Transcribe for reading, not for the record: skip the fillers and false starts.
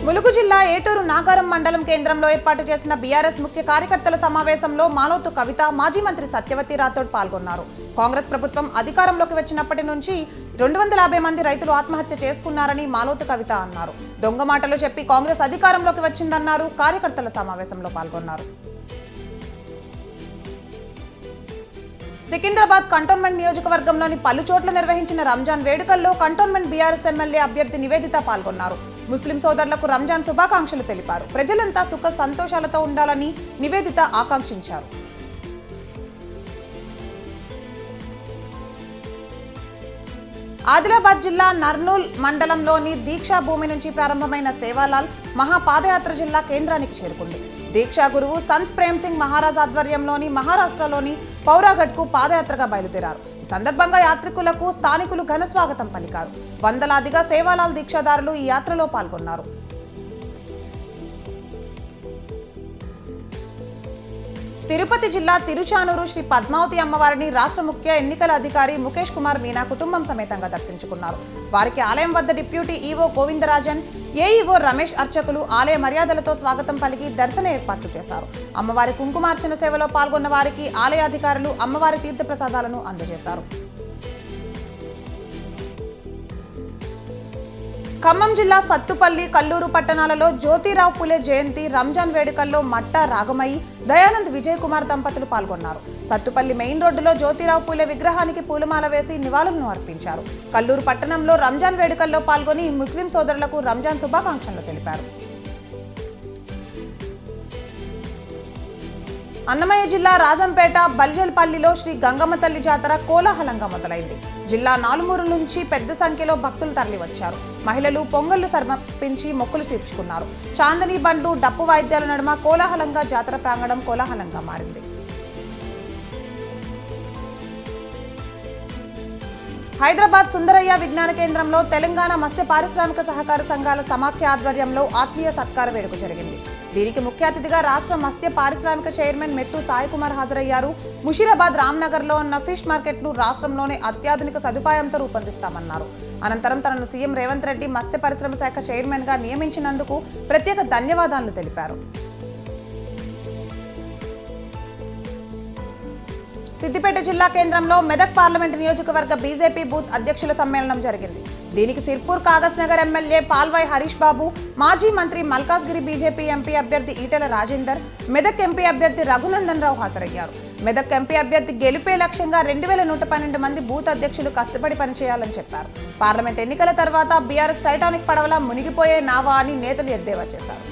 ములుగు జిల్లా ఏటూరు నాగారం మండలం కేంద్రంలో ఏర్పాటు చేసిన బీఆర్ఎస్ ముఖ్య కార్యకర్తల సమావేశంలో మాలోతు కవిత, మాజీ మంత్రి సత్యవతి రాథోడ్ పాల్గొన్నారు. కాంగ్రెస్ ప్రభుత్వం అధికారంలోకి వచ్చినప్పటి నుంచి 250 మంది రైతులు ఆత్మహత్య చేసుకున్నారని మాలోతు కవిత అన్నారు. దొంగ మాటలు చెప్పి కాంగ్రెస్ అధికారంలోకి వచ్చిందన్నారు. కార్యకర్తల సమావేశంలో పాల్గొన్నారు. సికింద్రాబాద్ కంటోన్మెంట్ నియోజకవర్గంలోని పలు చోట్ల నిర్వహించిన రంజాన్ వేడుకల్లో కంటోన్మెంట్ బీఆర్ఎస్ ఎమ్మెల్యే అభ్యర్థి నివేదిత పాల్గొన్నారు. ముస్లిం సోదరులకు రంజాన్ శుభాకాంక్షలు తెలిపారు. ప్రజలంతా సుఖ సంతోషాలతో ఉండాలని నివేదిత ఆకాంక్షించారు. ఆదిలాబాద్ జిల్లా నర్నూల్ మండలంలోని దీక్షా భూమి నుంచి ప్రారంభమైన సేవాలాల్ మహాపాదయాత్ర జిల్లా కేంద్రానికి చేరుకుంది. దీక్షా గురువు సంత్ ప్రేమ్ సింగ్ మహారాజ్ ఆధ్వర్యంలోని మహారాష్ట్రలోని పౌరాగఢ్కు పాదయాత్రగా బయలుదేరారు. ఈ సందర్భంగా యాత్రికులకు స్థానికులు ఘన స్వాగతం పలికారు. వందలాదిగా సేవాలాల్ దీక్షాదారులు ఈ యాత్రలో పాల్గొన్నారు. తిరుపతి జిల్లా తిరుచానూరు శ్రీ పద్మావతి అమ్మవారిని రాష్ట్ర ముఖ్య ఎన్నికల అధికారి ముఖేష్ కుమార్ మీనా కుటుంబం సమేతంగా దర్శించుకున్నారు. వారికి ఆలయం వద్ద deputy EO Govindarajan, AEO Ramesh అర్చకులు ఆలయ మర్యాదలతో స్వాగతం పలికి దర్శన ఏర్పాట్లు చేశారు. అమ్మవారి కుంకుమార్చన సేవలో పాల్గొన్న వారికి ఆలయ అధికారులు అమ్మవారి తీర్థప్రసాదాలను అందజేశారు. ఖమ్మం జిల్లా సత్తుపల్లి, కల్లూరు పట్టణాలలో జ్యోతిరావు పులే జయంతి రంజాన్ వేడుకల్లో మట్టా రాగమయి, దయానంద్ విజయ్ కుమార్ దంపతులు పాల్గొన్నారు. సత్తుపల్లి మెయిన్ రోడ్డులో జ్యోతిరావు పులే విగ్రహానికి పూలమాల వేసి నివాళులను అర్పించారు. కల్లూరు పట్టణంలో రంజాన్ వేడుకల్లో పాల్గొని ముస్లిం సోదరులకు రంజాన్ శుభాకాంక్షలు తెలిపారు. అన్నమయ్య జిల్లా రాజంపేట బల్జల్పల్లిలో శ్రీ గంగమ్మ తల్లి జాతర కోలాహలంగా మొదలైంది. జిల్లా నాలుమూరు నుంచి పెద్ద సంఖ్యలో భక్తులు తరలివచ్చారు. మహిళలు పొంగళ్లు సమర్పించి మొక్కులు తీర్చుకున్నారు. చాందనీ బండ్లు, డప్పు వాయిద్యాల నడుమ కోలాహలంగా జాతర ప్రాంగణం కోలాహలంగా మారింది. హైదరాబాద్ సుందరయ్య విజ్ఞాన కేంద్రంలో తెలంగాణ మత్స్య పారిశ్రామిక సహకార సంఘాల సమాఖ్య ఆధ్వర్యంలో ఆత్మీయ సత్కార వేడుక జరిగింది. దీనికి ముఖ్య అతిథిగా రాష్ట్ర మత్స్య పారిశ్రామిక చైర్మన్ మెట్టు సాయి కుమార్ హాజరయ్యారు. ముషీరాబాద్, రామ్నగర్లో ఉన్న ఫిష్ మార్కెట్ను రాష్ట్రంలోనే అత్యాధునిక సదుపాయంతో రూపొందిస్తామన్నారు. అనంతరం తనను సీఎం రేవంత్ రెడ్డి మత్స్య పరిశ్రమ శాఖ చైర్మన్గా నియమించినందుకు ప్రత్యేక ధన్యవాదాలు తెలిపారు. సిద్దిపేట జిల్లా కేంద్రంలో మెదక్ పార్లమెంటు నియోజకవర్గ బీజేపీ బూత్ అధ్యక్షుల సమ్మేళనం జరిగింది. దీనికి సిర్పూర్ కాగజ్ నగర్ ఎమ్మెల్యే పాల్వాయి హరీష్ బాబు, మాజీ మంత్రి మల్కాజ్గిరి బీజేపీ ఎంపీ అభ్యర్థి ఈటెల రాజేందర్, మెదక్ ఎంపీ అభ్యర్థి రఘునందన్ రావు హాజరయ్యారు. మెదక్ ఎంపీ అభ్యర్థి గెలిపే లక్ష్యంగా 2112 మంది బూత్ అధ్యక్షులు కష్టపడి పనిచేయాలని చెప్పారు. పార్లమెంట్ ఎన్నికల తర్వాత బీఆర్ఎస్ టైటానిక్ పడవలా మునిగిపోయే నావా అని నేతలు ఎద్దేవా చేశారు.